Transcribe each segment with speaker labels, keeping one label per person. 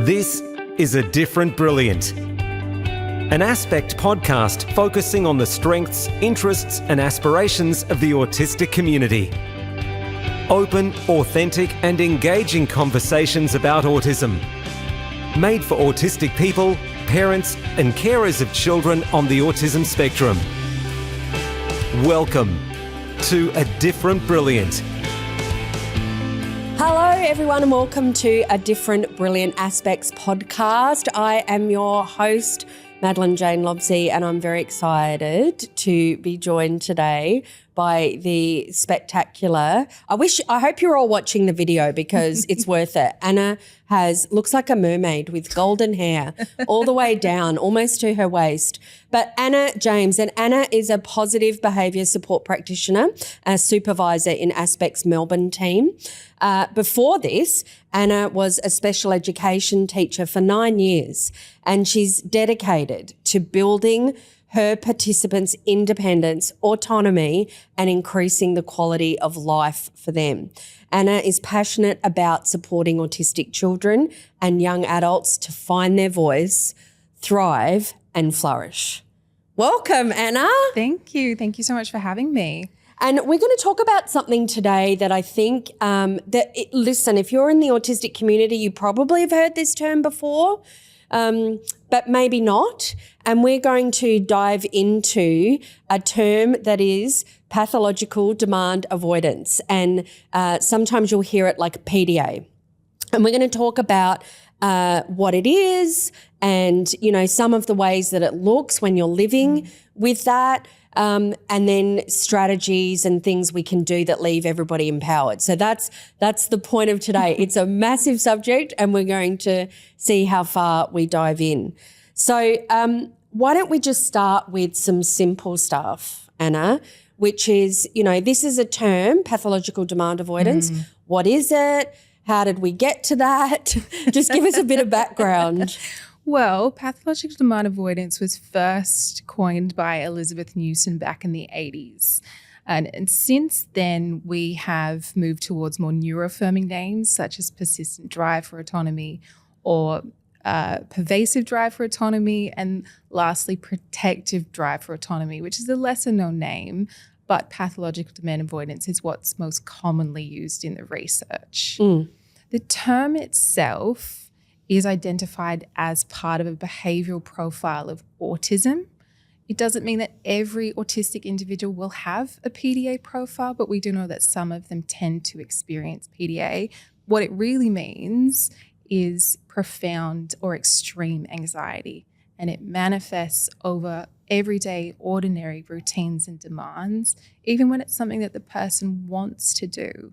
Speaker 1: This is A Different Brilliant, an Aspect podcast focusing on the strengths, interests and aspirations of the autistic community. Open, authentic and engaging conversations about autism. Made for autistic people, parents and carers of children on the autism spectrum. Welcome to A Different Brilliant.
Speaker 2: Hello everyone and welcome to A Different Brilliant Aspects podcast. I am your host, Madeleine Jane Lobsey, and I'm very excited to be joined today by the spectacular, I hope you're all watching the video because it's worth it. Anna looks like a mermaid with golden hair all the way down, almost to her waist. But Anna James, and Anna is a positive behaviour support practitioner, a supervisor in Aspect's Melbourne team. Before this, Anna was a special education teacher for 9 years, and she's dedicated to building her participants' independence, autonomy, and increasing the quality of life for them. Anna is passionate about supporting autistic children and young adults to find their voice, thrive, and flourish. Welcome, Anna.
Speaker 3: Thank you. Thank you so much for having me.
Speaker 2: And we're going to talk about something today that I think listen, if you're in the autistic community, you probably have heard this term before, but maybe not. And we're going to dive into a term that is pathological demand avoidance. And sometimes you'll hear it like PDA. And we're going to talk about what it is and, you know, some of the ways that it looks when you're living with that. And then strategies and things we can do that leave everybody empowered. So that's the point of today. It's a massive subject and we're going to see how far we dive in. So why don't we just start with some simple stuff, Anna, which is, you know, this is a term, pathological demand avoidance. What is it? How did we get to that? Just give us a bit of background.
Speaker 3: Well, pathological demand avoidance was first coined by Elizabeth Newson back in the 80s. And since then, we have moved towards more neuroaffirming names such as persistent drive for autonomy or pervasive drive for autonomy, and lastly, protective drive for autonomy, which is a lesser known name, but pathological demand avoidance is what's most commonly used in the research. The term itself is identified as part of a behavioural profile of autism. It doesn't mean that every autistic individual will have a PDA profile, but we do know that some of them tend to experience PDA. What it really means is profound or extreme anxiety, and it manifests over everyday, ordinary routines and demands, even when it's something that the person wants to do.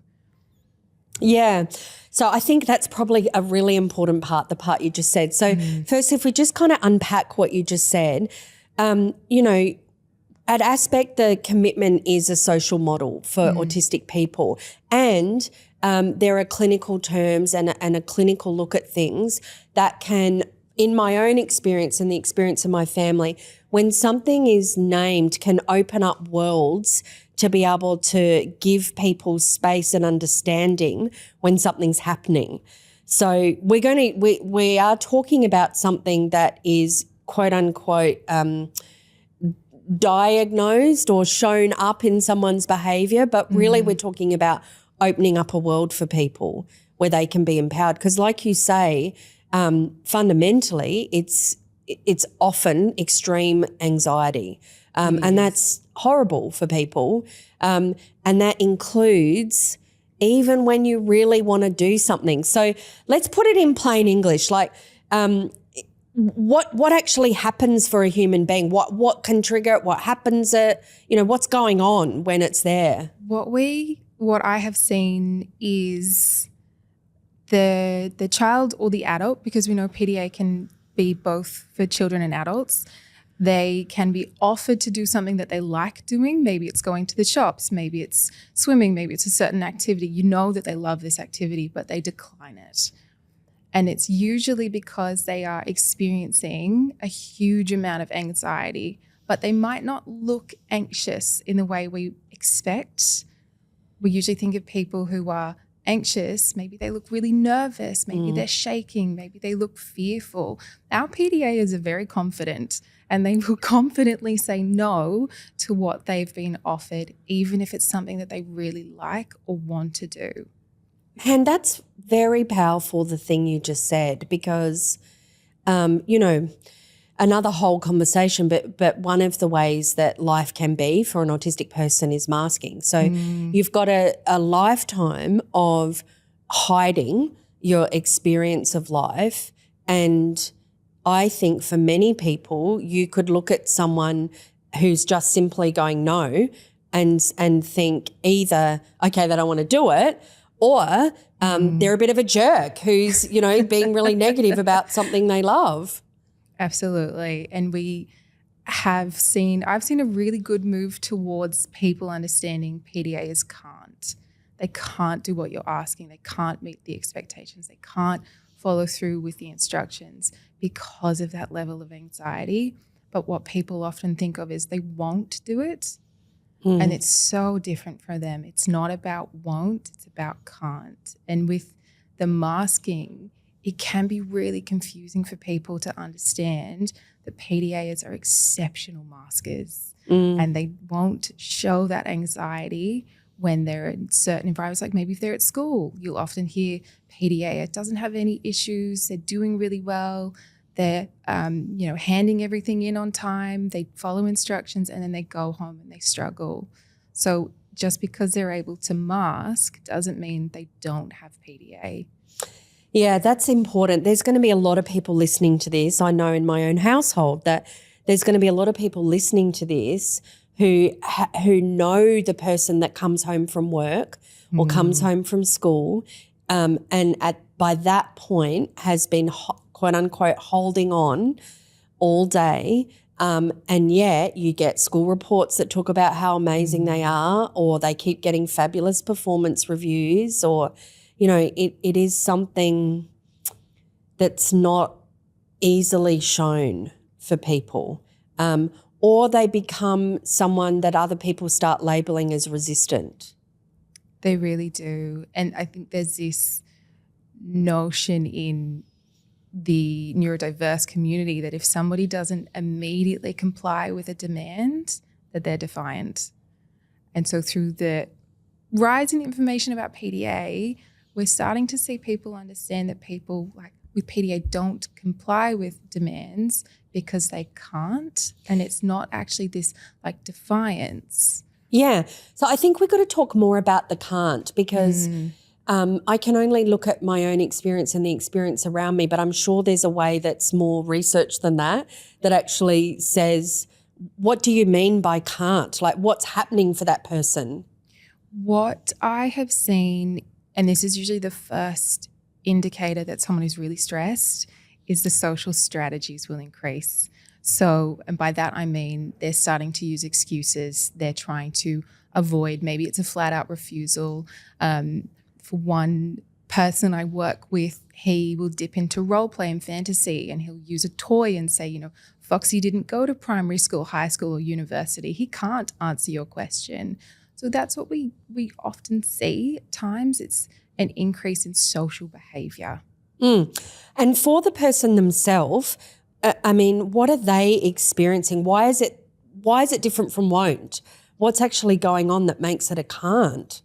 Speaker 2: Yeah. So I think that's probably a really important part, the part you just said. So first, if we just kind of unpack what you just said, you know, at Aspect, the commitment is a social model for autistic people, and there are clinical terms and a clinical look at things that can, in my own experience and the experience of my family, when something is named, can open up worlds to be able to give people space and understanding when something's happening. So we are talking about something that is quote unquote diagnosed or shown up in someone's behaviour, but really we're talking about opening up a world for people where they can be empowered. Because like you say, fundamentally it's often extreme anxiety. And that's horrible for people. And that includes even when you really want to do something. So let's put it in plain English, like what actually happens for a human being? What can trigger it? What happens what's going on when it's there?
Speaker 3: What I have seen is the child or the adult, because we know PDA can be both for children and adults. They can be offered to do something that they like doing. Maybe it's going to the shops, maybe it's swimming, maybe it's a certain activity. You know that they love this activity, but they decline it. And it's usually because they are experiencing a huge amount of anxiety, but they might not look anxious in the way we expect. We usually think of people who are anxious, maybe they look really nervous, maybe they're shaking, maybe they look fearful. Our PDAs are very confident, and they will confidently say no to what they've been offered, even if it's something that they really like or want to do.
Speaker 2: And that's very powerful, the thing you just said, because, another whole conversation, but one of the ways that life can be for an autistic person is masking. So you've got a lifetime of hiding your experience of life, and I think for many people you could look at someone who's just simply going no and think either, okay, they don't want to do it, or they're a bit of a jerk who's, being really negative about something they love.
Speaker 3: Absolutely. And I've seen a really good move towards people understanding PDAs can't. They can't do what you're asking. They can't meet the expectations. They can't follow through with the instructions because of that level of anxiety. But what people often think of is they won't do it. And it's so different for them. It's not about won't, it's about can't. And with the masking, it can be really confusing for people to understand that PDAs are exceptional maskers and they won't show that anxiety when they're in certain environments. Like maybe if they're at school, you'll often hear PDA doesn't have any issues, they're doing really well, they're handing everything in on time, they follow instructions, and then they go home and they struggle. So just because they're able to mask doesn't mean they don't have PDA.
Speaker 2: Yeah, that's important. There's going to be a lot of people listening to this. I know in my own household that there's going to be a lot of people listening to this who know the person that comes home from work or comes home from school and by that point has been quote unquote holding on all day, and yet you get school reports that talk about how amazing they are, or they keep getting fabulous performance reviews, or it is something that's not easily shown for people, or they become someone that other people start labelling as resistant.
Speaker 3: They really do. And I think there's this notion in the neurodiverse community that if somebody doesn't immediately comply with a demand, that they're defiant. And so through the rise in information about PDA, we're starting to see people understand that people like with PDA don't comply with demands because they can't, and it's not actually this like defiance.
Speaker 2: Yeah. So I think we've got to talk more about the can't, because I can only look at my own experience and the experience around me, but I'm sure there's a way that's more research than that actually says, what do you mean by can't? Like what's happening for that person?
Speaker 3: What I have seen, and this is usually the first indicator that someone is really stressed, is the social strategies will increase. So, and by that I mean they're starting to use excuses. They're trying to avoid, maybe it's a flat out refusal. For one person I work with, he will dip into role play and fantasy, and he'll use a toy and say, Foxy didn't go to primary school, high school, or university. He can't answer your question. So that's what we often see at times. It's an increase in social behaviour.
Speaker 2: And for the person themselves, what are they experiencing? Why is it different from won't? What's actually going on that makes it a can't?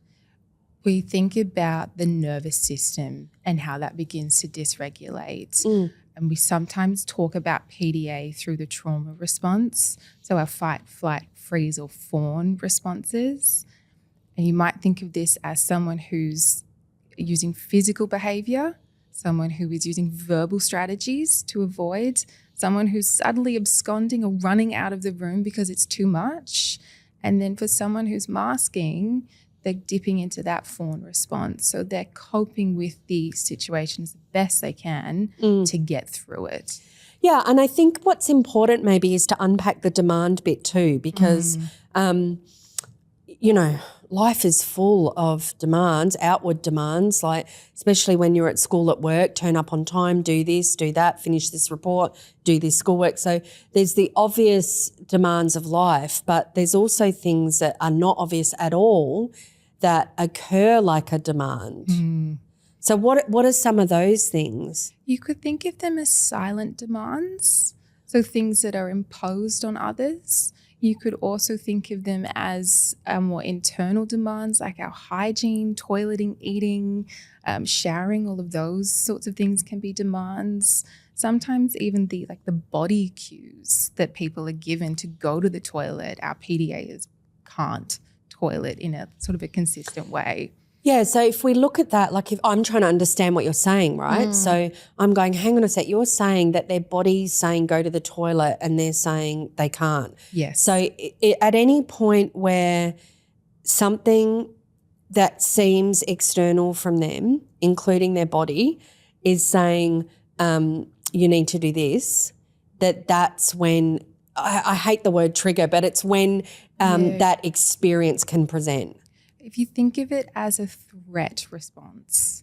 Speaker 3: We think about the nervous system and how that begins to dysregulate. And we sometimes talk about PDA through the trauma response, so our fight, flight, freeze or fawn responses. And you might think of this as someone who's using physical behaviour, someone who is using verbal strategies to avoid, someone who's suddenly absconding or running out of the room because it's too much. And then for someone who's masking, they're dipping into that fawn response. So they're coping with the situations the best they can to get through it.
Speaker 2: Yeah, and I think what's important maybe is to unpack the demand bit too, because, life is full of demands, outward demands, like especially when you're at school, at work, turn up on time, do this, do that, finish this report, do this schoolwork. So there's the obvious demands of life, but there's also things that are not obvious at all that occur like a demand. So what are some of those things?
Speaker 3: You could think of them as silent demands, so things that are imposed on others. You could also think of them as more internal demands, like our hygiene, toileting, eating, showering. All of those sorts of things can be demands. Sometimes even the body cues that people are given to go to the toilet, our PDAs can't toilet in a sort of a consistent way.
Speaker 2: Yeah, so if we look at that, like if I'm trying to understand what you're saying, right? So I'm going, hang on a sec, you're saying that their body's saying go to the toilet and they're saying they can't.
Speaker 3: Yes.
Speaker 2: So at any point where something that seems external from them, including their body, is saying you need to do this, that's when, I hate the word trigger, but it's when that experience can present.
Speaker 3: If you think of it as a threat response,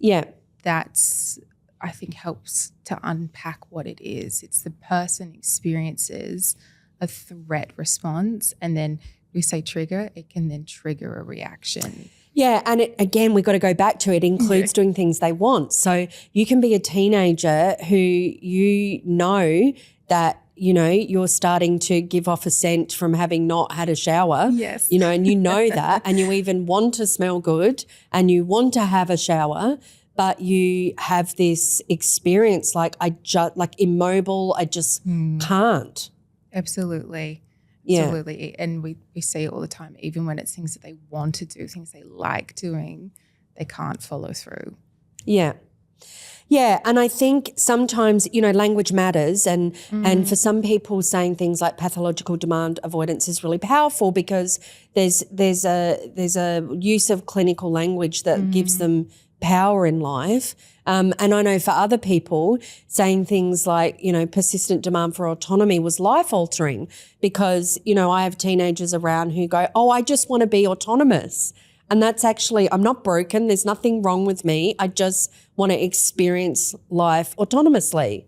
Speaker 3: that's, I think, helps to unpack what it is. It's the person experiences a threat response, and then we say trigger, it can then trigger a reaction.
Speaker 2: Yeah, and again, we've got to go back to it includes doing things they want. So you can be a teenager who you know that, you know, you're starting to give off a scent from having not had a shower.
Speaker 3: Yes.
Speaker 2: You know, and you know that, and you even want to smell good and you want to have a shower, but you have this experience like immobile, I just can't.
Speaker 3: Absolutely.
Speaker 2: Yeah.
Speaker 3: Absolutely. And we see it all the time, even when it's things that they want to do, things they like doing, they can't follow through.
Speaker 2: Yeah. Yeah, and I think sometimes, you know, language matters, and for some people saying things like pathological demand avoidance is really powerful because there's a use of clinical language that gives them power in life. And I know for other people saying things like, you know, persistent demand for autonomy was life altering because, you know, I have teenagers around who go, oh, I just want to be autonomous. And that's actually, I'm not broken. There's nothing wrong with me. I just want to experience life autonomously.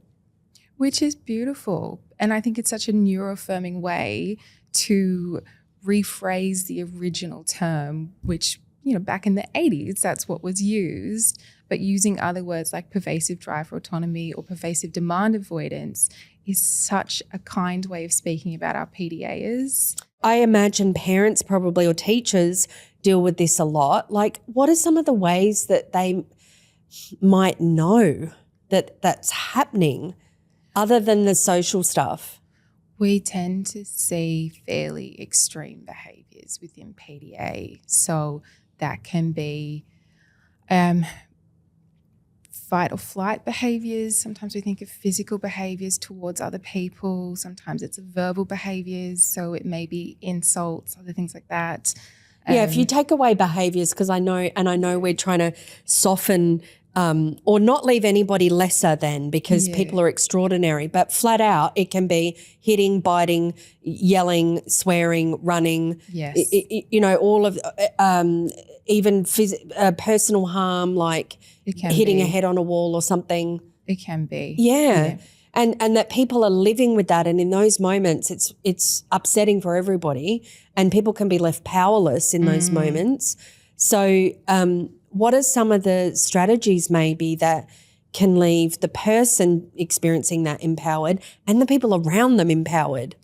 Speaker 3: Which is beautiful. And I think it's such a neuroaffirming way to rephrase the original term, which, you know, back in the 80s, that's what was used. But using other words like pervasive drive for autonomy or pervasive demand avoidance is such a kind way of speaking about our PDAs.
Speaker 2: I imagine parents probably or teachers deal with this a lot. Like, what are some of the ways that they might know that that's happening other than the social stuff?
Speaker 3: We tend to see fairly extreme behaviours within PDA. So that can be fight or flight behaviours. Sometimes we think of physical behaviours towards other people. Sometimes it's verbal behaviours. So it may be insults, other things like that.
Speaker 2: Yeah, if you take away behaviours, because I know we're trying to soften or not leave anybody lesser than because people are extraordinary, but flat out it can be hitting, biting, yelling, swearing, running, you know, all of even personal harm like hitting a head on a wall or something.
Speaker 3: It can be.
Speaker 2: Yeah. And that people are living with that, and in those moments it's upsetting for everybody and people can be left powerless in those moments. So what are some of the strategies maybe that can leave the person experiencing that empowered and the people around them empowered?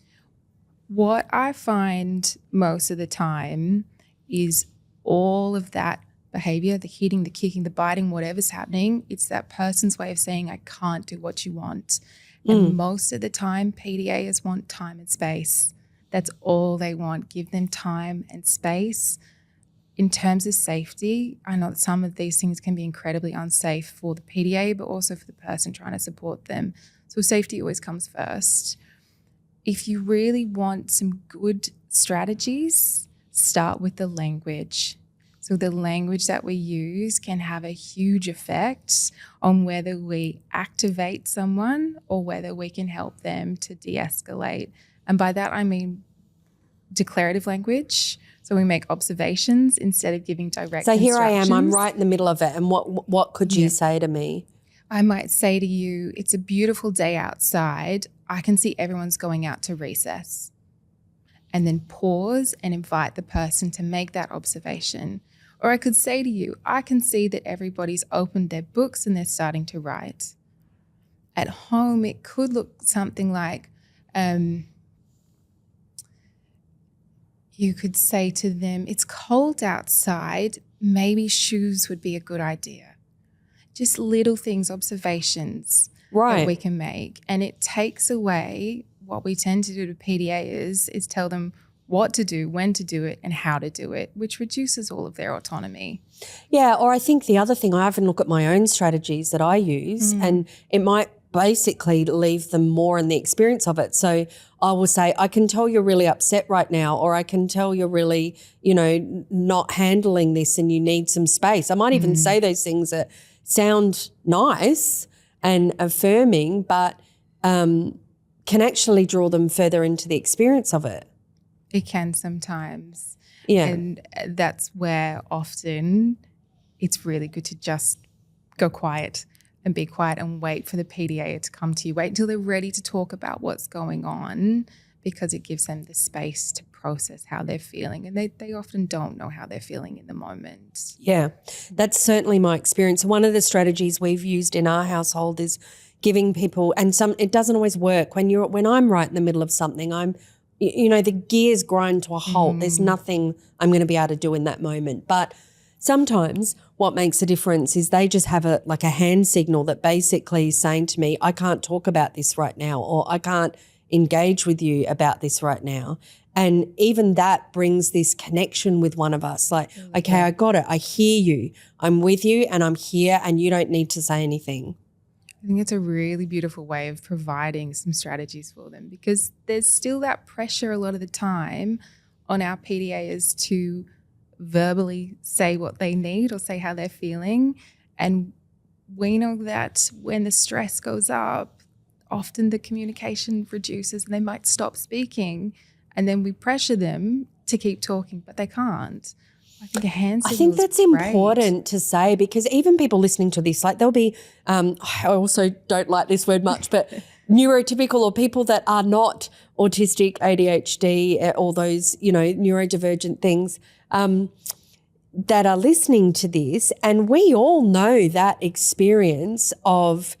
Speaker 3: What I find most of the time is all of that behavior, the hitting, the kicking, the biting, whatever's happening, it's that person's way of saying, I can't do what you want. And most of the time, PDAs want time and space. That's all they want. Give them time and space. In terms of safety, I know that some of these things can be incredibly unsafe for the PDA, but also for the person trying to support them. So safety always comes first. If you really want some good strategies, start with the language. So the language that we use can have a huge effect on whether we activate someone or whether we can help them to de-escalate. And by that I mean declarative language. So we make observations instead of giving direct instructions.
Speaker 2: So here I am, I'm right in the middle of it. And what could you say to me?
Speaker 3: I might say to you, it's a beautiful day outside. I can see everyone's going out to recess. And then pause and invite the person to make that observation. Or I could say to you, I can see that everybody's opened their books and they're starting to write. At home, it could look something like, you could say to them, it's cold outside, maybe shoes would be a good idea. Just little things, observations that we can make. And it takes away what we tend to do to PDA is tell them what to do, when to do it, and how to do it, which reduces all of their autonomy.
Speaker 2: Yeah, or I think the other thing, I often look at my own strategies that I use and it might basically leave them more in the experience of it. So I will say, I can tell you're really upset right now, or I can tell you're really, not handling this and you need some space. I might even say those things that sound nice and affirming, but can actually draw them further into the experience of it.
Speaker 3: It can sometimes.
Speaker 2: Yeah.
Speaker 3: And that's where often it's really good to just go quiet and be quiet and wait for the PDA to come to you. Wait until they're ready to talk about what's going on, because it gives them the space to process how they're feeling. And they often don't know how they're feeling in the moment.
Speaker 2: Yeah, that's certainly my experience. One of the strategies we've used in our household is giving people, and it doesn't always work. When I'm right in the middle of something, the gears grind to a halt. There's nothing I'm going to be able to do in that moment. But sometimes what makes a difference is they just have a hand signal that basically is saying to me, I can't talk about this right now, or I can't engage with you about this right now. And even that brings this connection with one of us. Okay, I got it. I hear you. I'm with you and I'm here and you don't need to say anything.
Speaker 3: I think it's a really beautiful way of providing some strategies for them, because there's still that pressure a lot of the time on our PDAs to verbally say what they need or say how they're feeling. And we know that when the stress goes up, often the communication reduces and they might stop speaking, and then we pressure them to keep talking, but they can't. I think a hand signal
Speaker 2: I think that's
Speaker 3: is great.
Speaker 2: important to say, because even people listening to this, there'll be, I also don't like this word much, but neurotypical, or people that are not autistic, ADHD, all those, neurodivergent things, that are listening to this. And we all know that experience of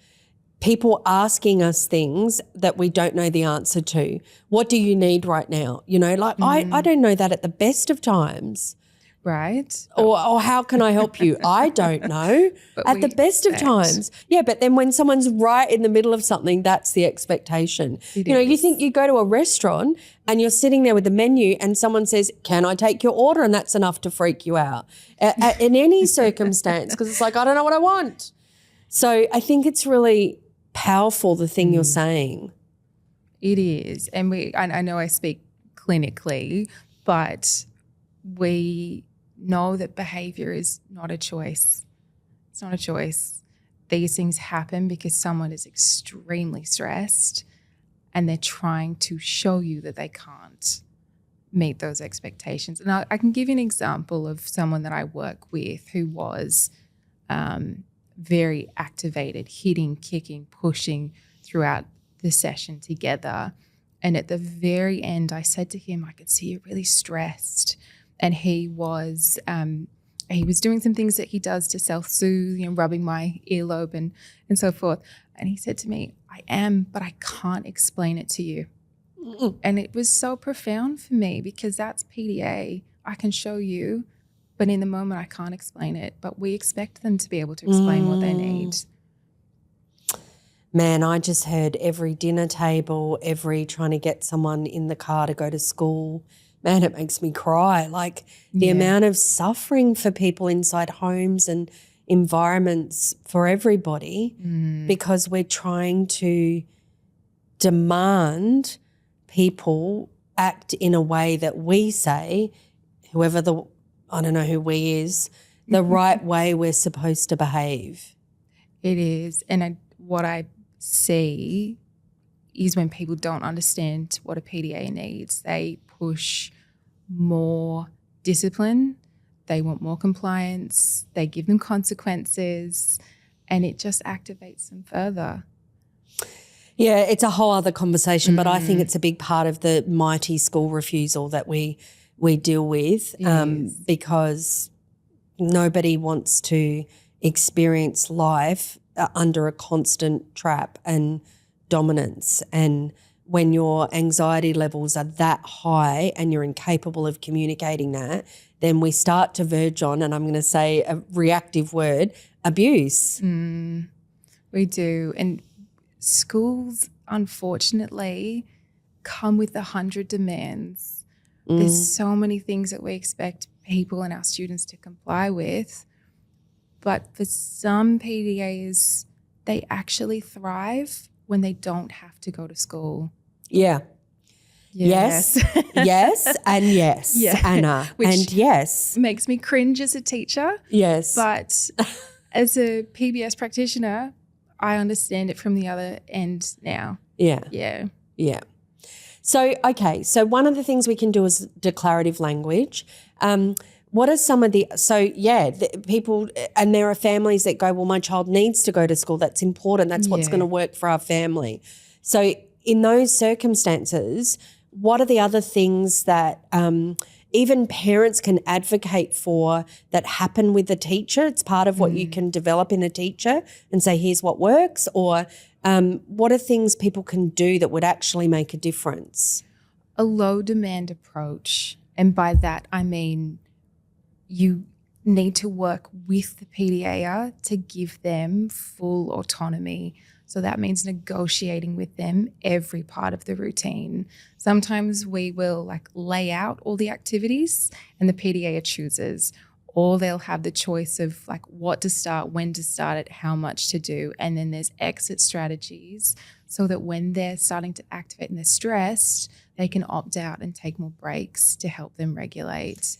Speaker 2: people asking us things that we don't know the answer to. What do you need right now? I don't know that at the best of times.
Speaker 3: Right.
Speaker 2: Or how can I help you? I don't know at the best of times. Yeah, but then when someone's right in the middle of something, that's the expectation. You think you go to a restaurant and you're sitting there with the menu and someone says, can I take your order? And that's enough to freak you out in any circumstance, because it's I don't know what I want. So I think it's really powerful, the thing you're saying.
Speaker 3: It is. And I know I speak clinically, but we know that behaviour is not a choice. It's not a choice. These things happen because someone is extremely stressed and they're trying to show you that they can't meet those expectations. And I can give you an example of someone that I work with who was very activated, hitting, kicking, pushing throughout the session together. And at the very end, I said to him, I could see you're really stressed. And he was doing some things that he does to self-soothe, rubbing my earlobe and so forth. And he said to me, I am, but I can't explain it to you. And it was so profound for me, because that's PDA. I can show you, but in the moment I can't explain it. But we expect them to be able to explain what they need.
Speaker 2: Man, I just heard every dinner table, every trying to get someone in the car to go to school. Man, it makes me cry. The amount of suffering for people inside homes and environments for everybody, because we're trying to demand people act in a way that we say, I don't know who we is, the right way we're supposed to behave.
Speaker 3: It is. And what I see is when people don't understand what a PDA needs, they push more discipline, they want more compliance, they give them consequences, and it just activates them further.
Speaker 2: Yeah, it's a whole other conversation, but I think it's a big part of the mighty school refusal that we deal with, because, nobody wants to experience life under a constant trap and dominance. And when your anxiety levels are that high and you're incapable of communicating that, then we start to verge on, and I'm going to say a reactive word, abuse.
Speaker 3: We do. And schools, unfortunately, come with 100 demands. There's so many things that we expect people and our students to comply with. But for some PDAs, they actually thrive when they don't have to go to school.
Speaker 2: Yeah. Yes. Yes. And yes,
Speaker 3: Yeah.
Speaker 2: Anna.
Speaker 3: Which
Speaker 2: and yes.
Speaker 3: makes me cringe as a teacher.
Speaker 2: Yes.
Speaker 3: But as a PBS practitioner, I understand it from the other end now.
Speaker 2: Yeah.
Speaker 3: Yeah.
Speaker 2: Yeah. So, okay. So one of the things we can do is declarative language. What are some of the people, and there are families that go, well, my child needs to go to school. That's important. That's what's going to work for our family. So in those circumstances, what are the other things that even parents can advocate for that happen with the teacher? It's part of what you can develop in a teacher and say, here's what works, or what are things people can do that would actually make a difference?
Speaker 3: A low demand approach. And by that, I mean you need to work with the PDA to give them full autonomy. So that means negotiating with them every part of the routine. Sometimes we will lay out all the activities and the PDA chooses, or they'll have the choice of what to start, when to start it, how much to do. And then there's exit strategies so that when they're starting to activate and they're stressed, they can opt out and take more breaks to help them regulate.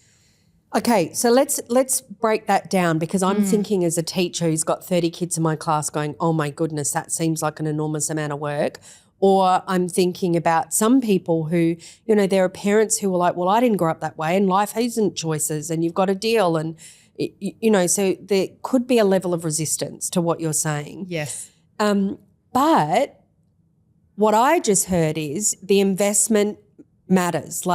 Speaker 2: Okay, so let's break that down, because I'm thinking as a teacher who's got 30 kids in my class going, oh my goodness, that seems like an enormous amount of work. Or I'm thinking about some people who, there are parents who are like, well, I didn't grow up that way and life isn't choices and you've got to deal. And, so there could be a level of resistance to what you're saying.
Speaker 3: Yes.
Speaker 2: But what I just heard is the investment matters,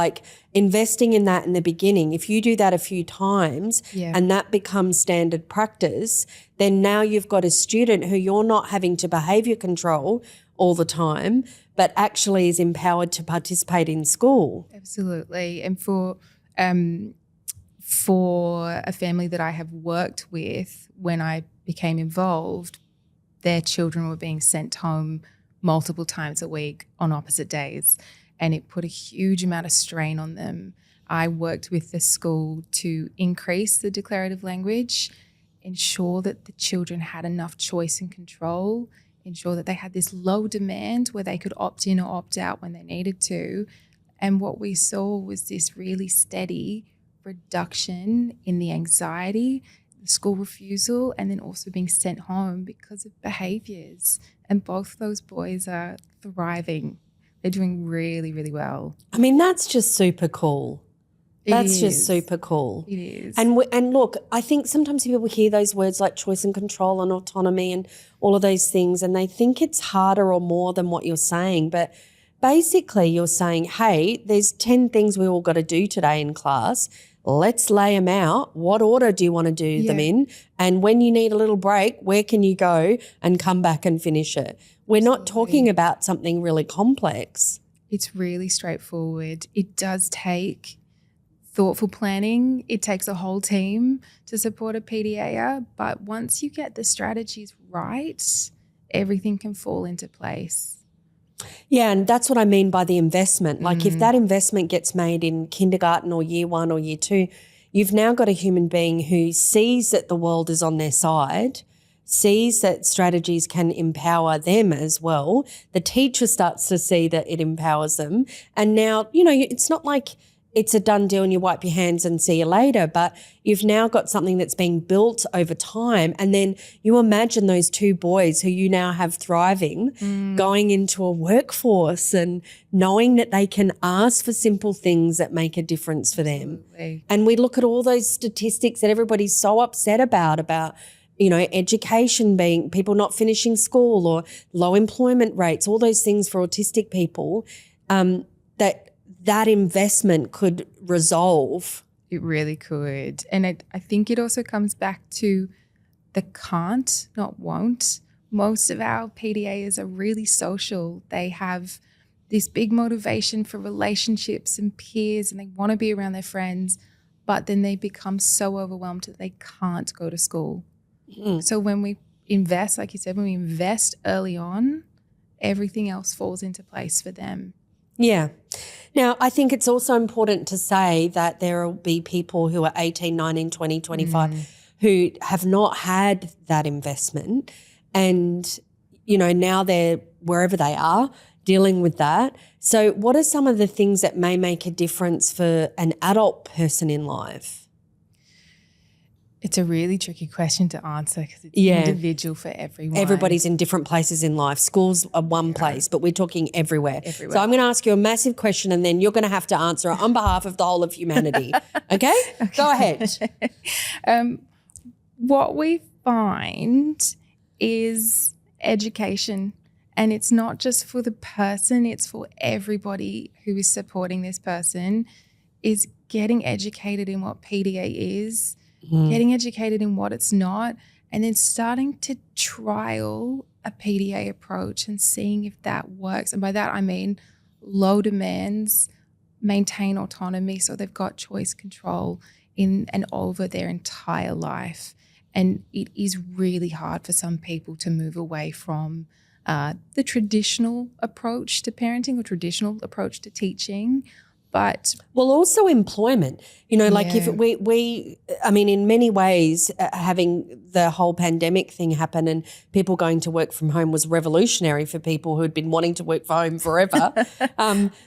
Speaker 2: investing in that in the beginning. If you do that a few times and that becomes standard practice, then now you've got a student who you're not having to behaviour control all the time, but actually is empowered to participate in school.
Speaker 3: Absolutely. And for a family that I have worked with, when I became involved, their children were being sent home multiple times a week on opposite days. And it put a huge amount of strain on them. I worked with the school to increase the declarative language, ensure that the children had enough choice and control, ensure that they had this low demand where they could opt in or opt out when they needed to. And what we saw was this really steady reduction in the anxiety, the school refusal, and then also being sent home because of behaviours. And both those boys are thriving. They're doing really, really well.
Speaker 2: I mean, that's just super cool. That's just
Speaker 3: is.
Speaker 2: super cool.
Speaker 3: It is.
Speaker 2: And look, I think sometimes people hear those words like choice and control and autonomy and all of those things, and they think it's harder or more than what you're saying. But basically you're saying, hey, there's 10 things we all got to do today in class. Let's lay them out. What order do you want to do them in? And when you need a little break, where can you go and come back and finish it? We're not talking about something really complex.
Speaker 3: It's really straightforward. It does take thoughtful planning. It takes a whole team to support a PDA, but once you get the strategies right, everything can fall into place.
Speaker 2: Yeah, and that's what I mean by the investment. If that investment gets made in kindergarten or year 1 or year 2, you've now got a human being who sees that the world is on their side, sees that strategies can empower them as well. The teacher starts to see that it empowers them. And now, it's not like it's a done deal and you wipe your hands and see you later, but you've now got something that's being built over time. And then you imagine those 2 boys who you now have thriving going into a workforce and knowing that they can ask for simple things that make a difference for them.
Speaker 3: Absolutely.
Speaker 2: And we look at all those statistics that everybody's so upset about education being, people not finishing school or low employment rates, all those things for autistic people, that investment could resolve
Speaker 3: It really could. And I think it also comes back to the can't, not won't. Most of our PDAs are really social. They have this big motivation for relationships and peers, and they want to be around their friends, but then they become so overwhelmed that they can't go to school. So when we invest, like you said, when we invest early on, everything else falls into place for them.
Speaker 2: Yeah. Now, I think it's also important to say that there will be people who are 18, 19, 20, 25 who have not had that investment and, you know, now they're wherever they are dealing with that. So what are some of the things that may make a difference for an adult person in life?
Speaker 3: It's a really tricky question to answer because it's individual for everyone.
Speaker 2: Everybody's in different places in life. Schools are one place, but we're talking everywhere. So I'm going to ask you a massive question and then you're going to have to answer it on behalf of the whole of humanity. Okay? Go ahead.
Speaker 3: What we find is education, and it's not just for the person, it's for everybody who is supporting this person, is getting educated in what PDA is, getting educated in what it's not, and then starting to trial a PDA approach and seeing if that works. And by that I mean low demands, maintain autonomy so they've got choice control in and over their entire life. And it is really hard for some people to move away from the traditional approach to parenting or traditional approach to teaching. But
Speaker 2: well, also employment, you know, like if I mean, in many ways, having the whole pandemic thing happen and people going to work from home was revolutionary for people who had been wanting to work from home forever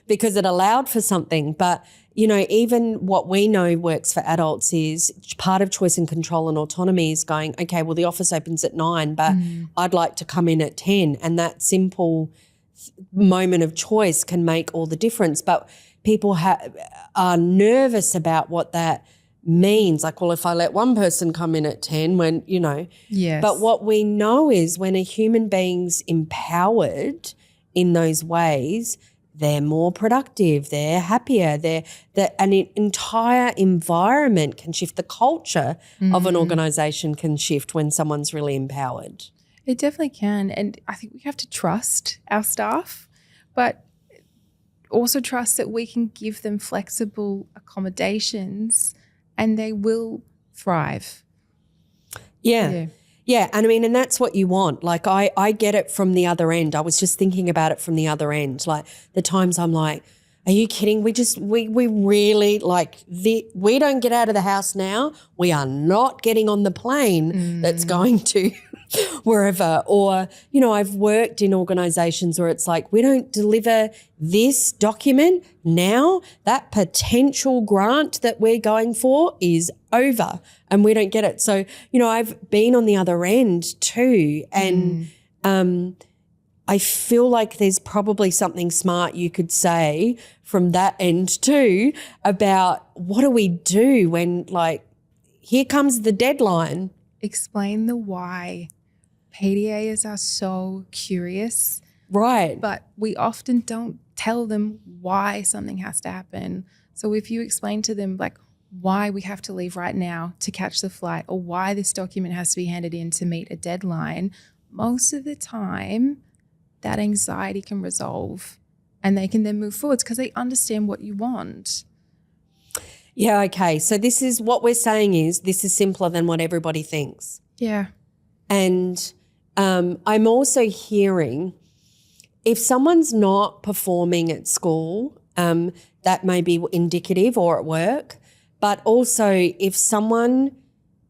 Speaker 2: because it allowed for something. But, you know, even what we know works for adults is part of choice and control and autonomy is going, okay, well, the office opens at 9, but I'd like to come in at 10. And that simple moment of choice can make all the difference. But people are nervous about what that means. Like, well, if I let one person come in at 10 when, you know.
Speaker 3: Yes.
Speaker 2: But what we know is when a human being's empowered in those ways, they're more productive, they're happier, an entire environment can shift. The culture of an organisation can shift when someone's really empowered.
Speaker 3: It definitely can. And I think we have to trust our staff, but also trust that we can give them flexible accommodations and they will thrive.
Speaker 2: Yeah. And I mean, and that's what you want. Like I get it from the other end. I was just thinking about it from the other end. Like the times I'm like, are you kidding? We really like we don't get out of the house now. We are not getting on the plane that's going to wherever. Or, you know, I've worked in organisations where it's like, we don't deliver this document now. That potential grant that we're going for is over and we don't get it. So, you know, I've been on the other end too. And I feel like there's probably something smart you could say from that end too about what do we do when, like, here comes the deadline.
Speaker 3: Explain the why. PDAs are so curious.
Speaker 2: Right.
Speaker 3: But we often don't tell them why something has to happen. So if you explain to them, like, why we have to leave right now to catch the flight or why this document has to be handed in to meet a deadline, most of the time that anxiety can resolve and they can then move forwards because they understand what you want.
Speaker 2: Yeah, okay. So this is what we're saying is this is simpler than what everybody thinks.
Speaker 3: Yeah.
Speaker 2: And I'm also hearing if someone's not performing at school, that may be indicative or at work, but also if someone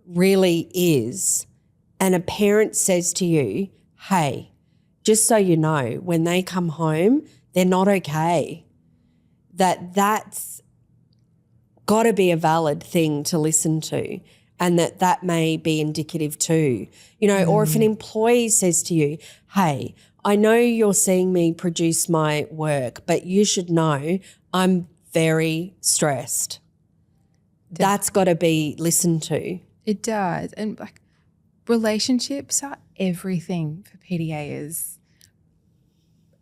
Speaker 2: really is and a parent says to you, hey, just so you know, when they come home, they're not okay, that's got to be a valid thing to listen to and that may be indicative too. You know, or if an employee says to you, hey, I know you're seeing me produce my work, but you should know I'm very stressed. That's got to be listened to.
Speaker 3: It does. And like relationships are everything for PDAs.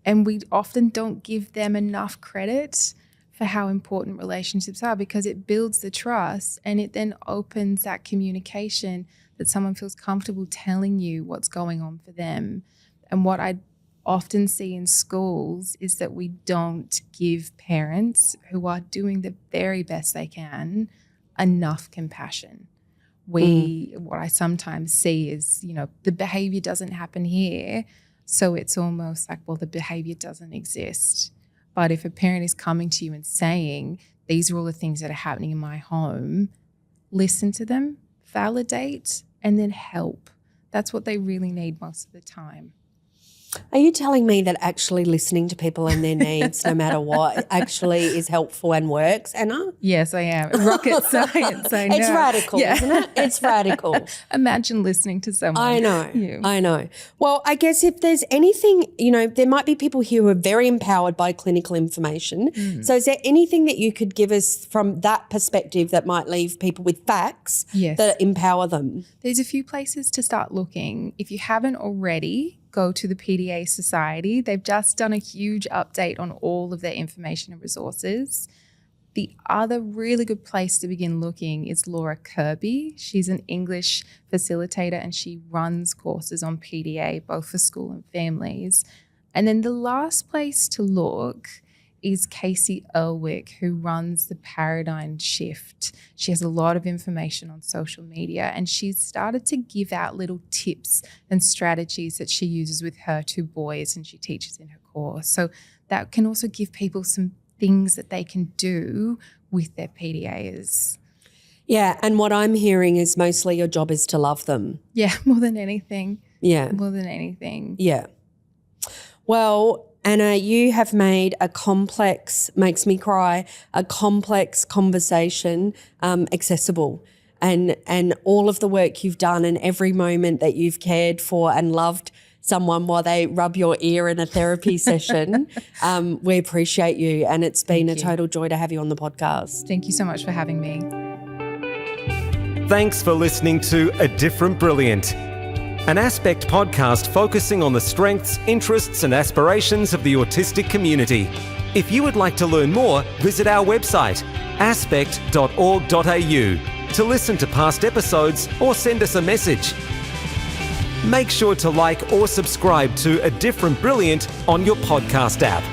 Speaker 3: And we often don't give them enough credit for how important relationships are, because it builds the trust and it then opens that communication that someone feels comfortable telling you what's going on for them. And what I often see in schools is that we don't give parents who are doing the very best they can enough compassion. What I sometimes see is, the behavior doesn't happen here. So it's almost like, well, the behavior doesn't exist. But if a parent is coming to you and saying, these are all the things that are happening in my home, listen to them, validate, and then help. That's what they really need most of the time.
Speaker 2: Are you telling me that actually listening to people and their needs, no matter what, actually is helpful and works, Anna?
Speaker 3: Yes, I am. Rocket science, I know.
Speaker 2: It's radical, isn't it? It's radical.
Speaker 3: Imagine listening to someone.
Speaker 2: I know. Well, I guess if there's anything, there might be people here who are very empowered by clinical information. So is there anything that you could give us from that perspective that might leave people with facts that empower them?
Speaker 3: There's a few places to start looking. If you haven't already, go to the PDA Society. They've just done a huge update on all of their information and resources. The other really good place to begin looking is Laura Kirby. She's an English facilitator and she runs courses on PDA, both for school and families. And then the last place to look is Casey Elwick, who runs the Paradigm Shift. She has a lot of information on social media and she's started to give out little tips and strategies that she uses with her two boys and she teaches in her course. So that can also give people some things that they can do with their PDAs.
Speaker 2: Yeah, and what I'm hearing is mostly your job is to love them.
Speaker 3: Yeah, more than anything.
Speaker 2: Yeah.
Speaker 3: More than anything.
Speaker 2: Yeah. Well, Anna, you have made a complex, makes me cry, a complex conversation accessible. And all of the work you've done and every moment that you've cared for and loved someone while they rub your ear in a therapy session, we appreciate you. And it's been a total joy to have you on the podcast.
Speaker 3: Thank you so much for having me.
Speaker 1: Thanks for listening to A Different Brilliant, an Aspect podcast focusing on the strengths, interests and aspirations of the autistic community. If you would like to learn more, visit our website, aspect.org.au, to listen to past episodes or send us a message. Make sure to like or subscribe to A Different Brilliant on your podcast app.